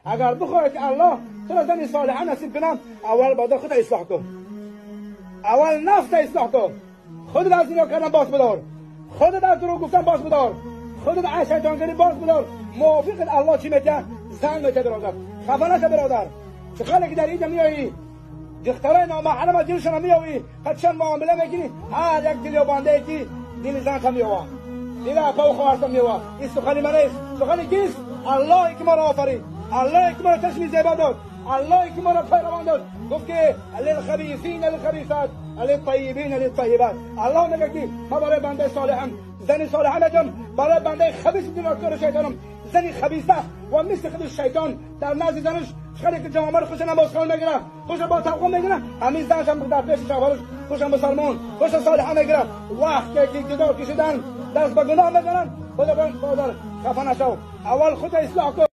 اگر بخواهی که الله تو را زن صالحه نصیب کنم، اول باید خود اصلاح کن، اول نفس اصلاح کن، خودت از زنا کردن باز بدار، خودت از دروغ گفتن باز بدار، خودت از شیطانگری باز بدار. موافقت الله چی میگه؟ زن میگه برادر، خفه نشه برادر. چه خاله که در اینجا میایی دخترای نامحرم از دلشون میایی، خودشان معامله میکنی، هر یک دلی بانده که دل زن هم میوه، دل اپا و خواهرت میوه. این سخنی من نیست، سخنی کیست؟ الله که ما را آفرید، الله که ما را چشم زیبا داد، الله که ما را پیروان داد. گفت که للخبیثین للخبیثات للطیبین للطیبات. الله میگه که ما برای بنده صالحم، زن صالحه نجم، برای بنده خبیث دینار شیطانم، زنی خبیثه و مثل خود شیطان در نزد زنش خیلی که جامعه رو خوش نمازخوان میگیره، خوش با تقوا میگیره، همین زنش هم در پیش شوهرش خوش مسلمان، خوش صالحه میگیره. وقتی که جدا کشیدن دست به گناه میزنن، خدا خفه نشو، اول خود اصلاح کن.